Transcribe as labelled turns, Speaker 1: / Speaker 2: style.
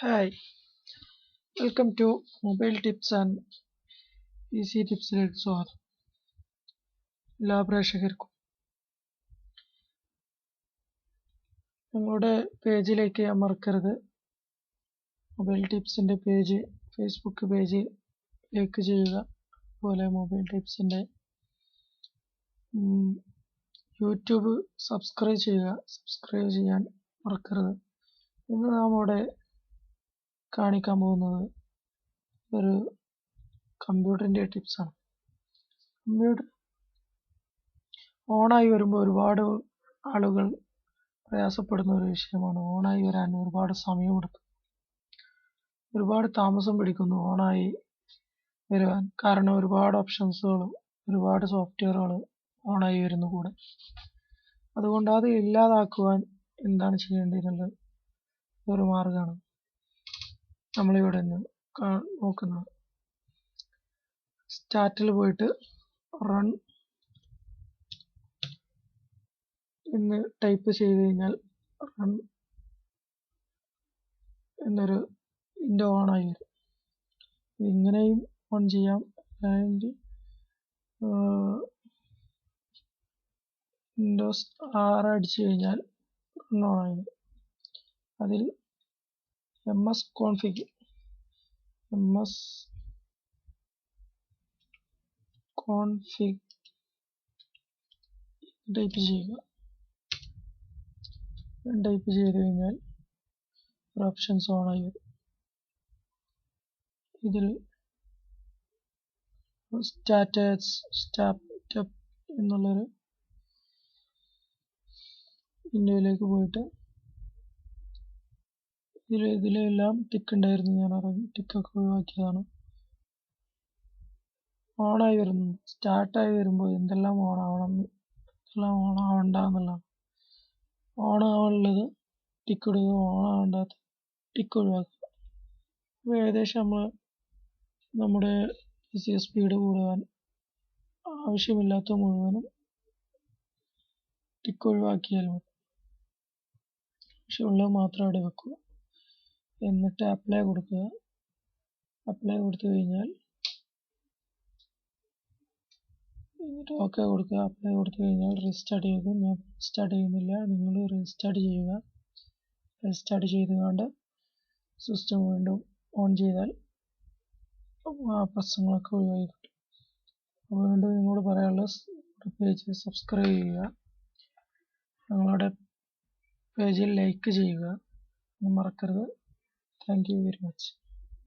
Speaker 1: Hi, welcome to Mobile Tips and PC ടിപ്സിലേക്ക് സ്വാഗതം. എല്ലാ പ്രേക്ഷകർക്കും നിങ്ങളുടെ പേജിലേക്ക് മറക്കരുത്. മൊബൈൽ ടിപ്സിൻ്റെ പേജ് ഫേസ്ബുക്ക് പേജ് ലൈക്ക് ചെയ്യുക. അതുപോലെ മൊബൈൽ ടിപ്സിൻ്റെ യൂട്യൂബ് സബ്സ്ക്രൈബ് ചെയ്യാൻ മറക്കരുത്. ഇന്ന് നാം ഇവിടെ കാണിക്കാൻ പോകുന്നത് ഒരു കമ്പ്യൂട്ടറിൻ്റെ ടിപ്സാണ്. കമ്പ്യൂട്ടർ ഓണായി വരുമ്പോൾ ഒരുപാട് ആളുകൾ പ്രയാസപ്പെടുന്ന ഒരു വിഷയമാണ്. ഓണായി വരാൻ ഒരുപാട് സമയമെടുക്കും, ഒരുപാട് താമസം പിടിക്കുന്നു ഓണായി വരുവാൻ. കാരണം ഒരുപാട് ഓപ്ഷൻസുകളും ഒരുപാട് സോഫ്റ്റ്വെയറുകൾ ഓണായി വരുന്നു കൂടെ. അതുകൊണ്ട് അത് ഇല്ലാതാക്കുവാൻ എന്താണ് ചെയ്യേണ്ടതെന്നുള്ളത് ഒരു മാർഗമാണ് നമ്മളിവിടെ നിന്ന് നോക്കുന്നത്. സ്റ്റാർട്ടിൽ പോയിട്ട് റൺ എന്ന് ടൈപ്പ് ചെയ്ത് കഴിഞ്ഞാൽ റൺ എന്നൊരു വിൻഡോ ഓണായി വരും. ഇങ്ങനെയും ഓൺ ചെയ്യാം. വിൻഡോസ് 6 അടിച്ചു കഴിഞ്ഞാൽ റൺ ഓണായി വരും. അതിൽ ms config ടൈപ്പ് ചെയ്യുക. ടൈപ്പ് ചെയ്ത് കഴിഞ്ഞാൽ ഒരു ഓപ്ഷൻസ് ഓണായി വരും. ഇതിൽ സ്റ്റാർട്ടപ്പ് എന്നുള്ളൊരു വിൻഡോയിലേക്ക് പോയിട്ട് ഇതിലെല്ലാം ടിക്ക് ഉണ്ടായിരുന്നു. ഞാൻ ടിക്കൊക്കെ ഒഴിവാക്കിയതാണ്. ഓണായി വരുന്നു. സ്റ്റാർട്ടായി വരുമ്പോൾ എന്തെല്ലാം ഓണാവണം, എന്തെല്ലാം ഓണാവണ്ട എന്നുള്ളതാണ്. ഓണാവുള്ളത് ടിക്ക് ഇടുക, ഓണാവേണ്ടാത്ത ടിക്ക് ഒഴിവാക്കുക. അപ്പോൾ ഏകദേശം നമ്മുടെ സ്പീഡ് കൂടുവാൻ ആവശ്യമില്ലാത്ത മുഴുവനും ടിക്ക് ഒഴിവാക്കിയാൽ മതി. ആവശ്യമുള്ളത് മാത്രം അവിടെ വെക്കുക. എന്നിട്ട് അപ്ലൈ കൊടുക്കുക. അപ്ലൈ കൊടുത്തു കഴിഞ്ഞാൽ ഓക്കെ കൊടുക്കുക. അപ്ലൈ കൊടുത്തു കഴിഞ്ഞാൽ റീസ്റ്റാർട്ട് ചെയ്യുക. ഞാൻ റീസ്റ്റാർട്ട് ചെയ്യുന്നില്ല, നിങ്ങൾ റീസ്റ്റാർട്ട് ചെയ്യുക. റീസ്റ്റാർട്ട് ചെയ്തുകൊണ്ട് സിസ്റ്റം വീണ്ടും ഓൺ ചെയ്താൽ ആ പ്രശ്നങ്ങളൊക്കെ ഒഴിവായി കിട്ടും. വീണ്ടും നിങ്ങളോട് പറയാനുള്ള പേജ് സബ്സ്ക്രൈബ് ചെയ്യുക, ഞങ്ങളുടെ പേജിൽ ലൈക്ക് ചെയ്യുക മറക്കരുത്. Thank you very much.